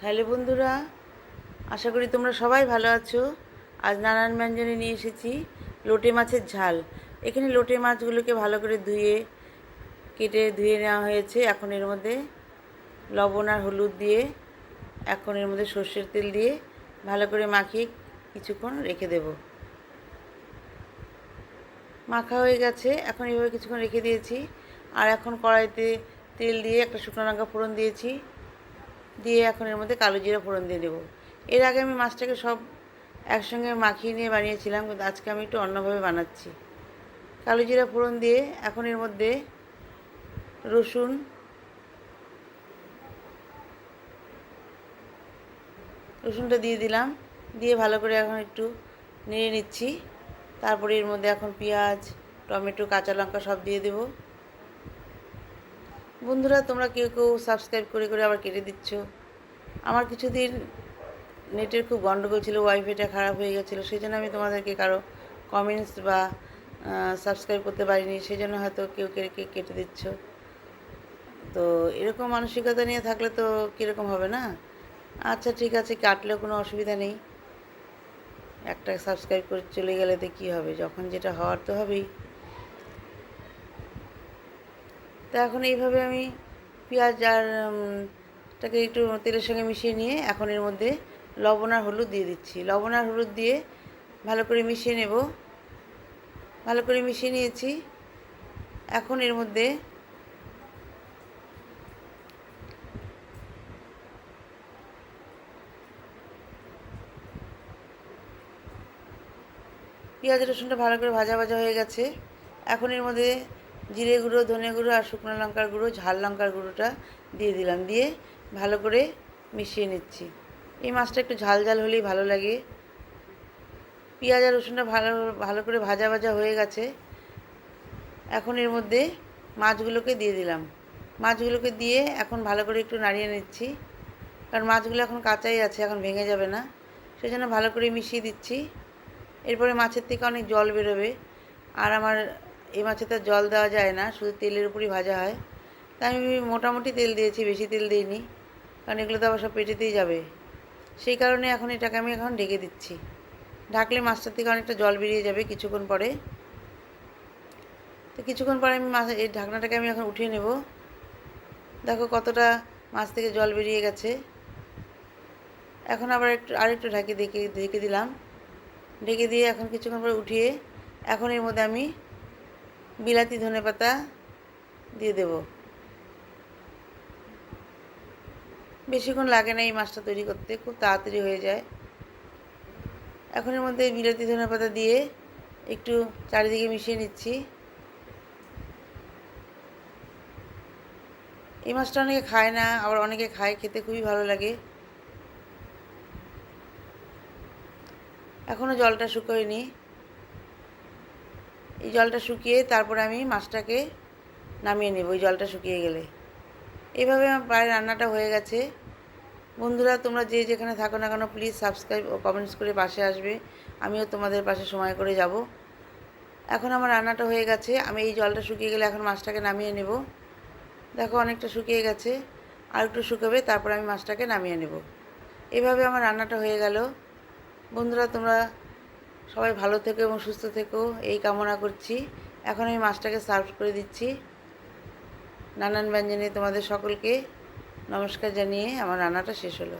Hello বন্ধুরা, আশা করি তোমরা সবাই ভালো আছো। আজ নানান ব্যঞ্জনে নিয়ে এসেছি লোটে মাছের ঝাল। এখানে লোটে মাছগুলোকে ভালো করে ধুয়ে নেওয়া হয়েছে। এখন এর মধ্যে লবণ আর হলুদ দিয়ে, এখন এর মধ্যে সর্ষের তেল দিয়ে ভালো করে মাখিয়ে কিছুক্ষণ রেখে দেব। মাখা হয়ে গেছে, এখন এইভাবে কিছুক্ষণ রেখে দিয়েছি। আর এখন কড়াইতে তেল দিয়ে একটা শুকনো লঙ্কা ফোড়ন দিয়েছি, দিয়ে এখন এর মধ্যে কালো জিরা ফোড়ন দিয়ে দেবো। এর আগে আমি মাছটাকে সব একসঙ্গে মাখিয়ে নিয়ে বানিয়েছিলাম, কিন্তু আজকে আমি একটু অন্যভাবে বানাচ্ছি। কালো জিরা ফোড়ন দিয়ে এখন এর মধ্যে রসুন, রসুনটা দিয়ে দিলাম, দিয়ে ভালো করে এখন একটু নেড়ে নিচ্ছি। তারপরে এর মধ্যে এখন পেঁয়াজ, টমেটো, কাঁচা লঙ্কা সব দিয়ে দেব। বন্ধুরা, তোমরা কেউ কেউ সাবস্ক্রাইব করে করে আবার কেটে দিচ্ছ। আমার কিছুদিন নেটের খুব গন্ডগোল ছিল, ওয়াইফাইটা খারাপ হয়ে গেছিলো, সেই জন্য আমি তোমাদেরকে কারো কমেন্টস বা সাবস্ক্রাইব করতে পারিনি, সেই জন্য হয়তো কেউ কেটে দিচ্ছ। তো এরকম মানসিকতা নিয়ে থাকলে তো কীরকম হবে না। আচ্ছা ঠিক আছে, কাটলেও কোনো অসুবিধা নেই। একটা সাবস্ক্রাইব করে চলে গেলে তো কী হবে, যখন যেটা হওয়ার তো হবেই। তো এখন এইভাবে আমি পেঁয়াজ আর টাকে একটু তেলের সঙ্গে মিশিয়ে নিয়ে এখন এর মধ্যে লবণ আর হলুদ দিয়ে দিচ্ছি। লবণ আর হলুদ দিয়ে ভালো করে মিশিয়ে নেব। ভালো করে মিশিয়ে নিয়েছি। এখন এর মধ্যে পেঁয়াজ রসুনটা ভালো করে ভাজা ভাজা হয়ে গেছে। এখন এর মধ্যে জিরে গুঁড়ো, ধনে গুঁড়ো আর শুকনো লঙ্কার গুঁড়ো, ঝাল লঙ্কার গুঁড়োটা দিয়ে দিলাম, দিয়ে ভালো করে মিশিয়ে নিচ্ছি। এই মাছটা একটু ঝাল ঝাল হলেই ভালো লাগে। পেঁয়াজ আর রসুনটা ভালো ভালো করে ভাজা ভাজা হয়ে গেছে। এখন এর মধ্যে মাছগুলোকে দিয়ে দিলাম। মাছগুলোকে দিয়ে এখন ভালো করে একটু নাড়িয়ে নিচ্ছি, কারণ মাছগুলো এখন কাঁচাই আছে, এখন ভেঙে যাবে না, সেই জন্য ভালো করে মিশিয়ে দিচ্ছি। এরপরে মাছের থেকে অনেক জল বেরোবে, আর আমার এই মাছে তো জল দেওয়া যায় না, শুধু তেলের উপরই ভাজা হয়। তাই আমি মোটামুটি তেল দিয়েছি, বেশি তেল দিইনি, কারণ এগুলো তো আবার সব পেটেতেই যাবে। সেই কারণে এখন এটাকে আমি এখন ঢেকে দিচ্ছি। ঢাকলে মাছটার থেকে অনেকটা জল বেরিয়ে যাবে কিছুক্ষণ পরে। তো কিছুক্ষণ পরে আমি এই ঢাকনাটাকে আমি এখন উঠিয়ে নেব। দেখো কতটা মাছ থেকে জল বেরিয়ে গেছে। এখন আবার আরেকটু ঢেকে দিলাম। ঢেকে দিয়ে এখন কিছুক্ষণ পরে উঠিয়ে এখন এর মধ্যে আমি বিলাতি ধনেপাতা দিয়ে দেব। বেশিক্ষণ লাগে না এই মাছটা তৈরি করতে, খুব তাড়াতাড়ি হয়ে যায়। এখন এর মধ্যে বিলাতি ধনেপাতা দিয়ে একটু চারিদিকে মিশিয়ে নিচ্ছি। এই মাছটা অনেকে খায় না, আবার অনেকে খায়, খেতে খুবই ভালো লাগে। এখনও জলটা শুকোয়নি। এই জলটা শুকিয়ে তারপরে আমি মাছটাকে নামিয়ে নেব, ওই জলটা শুকিয়ে গেলে। এইভাবে আমার প্রায় রান্নাটা হয়ে গেছে। বন্ধুরা, তোমরা যে যেখানে থাকো না কেন, প্লিজ সাবস্ক্রাইব ও কমেন্টস করে পাশে আসবে, আমিও তোমাদের পাশে সময় করে যাব। এখন আমার রান্নাটা হয়ে গেছে। আমি এই জলটা শুকিয়ে গেলে এখন মাছটাকে নামিয়ে নেব। দেখো অনেকটা শুকিয়ে গেছে, আর একটু শুকাবে, তারপর আমি মাছটাকে নামিয়ে নেব। এভাবে আমার রান্নাটা হয়ে গেল। বন্ধুরা, তোমরা সবাই ভালো থেকো এবং সুস্থ থেকো, এই কামনা করছি। এখন আমি মাছটাকে সার্ভ করে দিচ্ছি। নানান ব্যঞ্জনে তোমাদের সকলকে নমস্কার জানিয়ে আমার রান্নাটা শেষ হলো।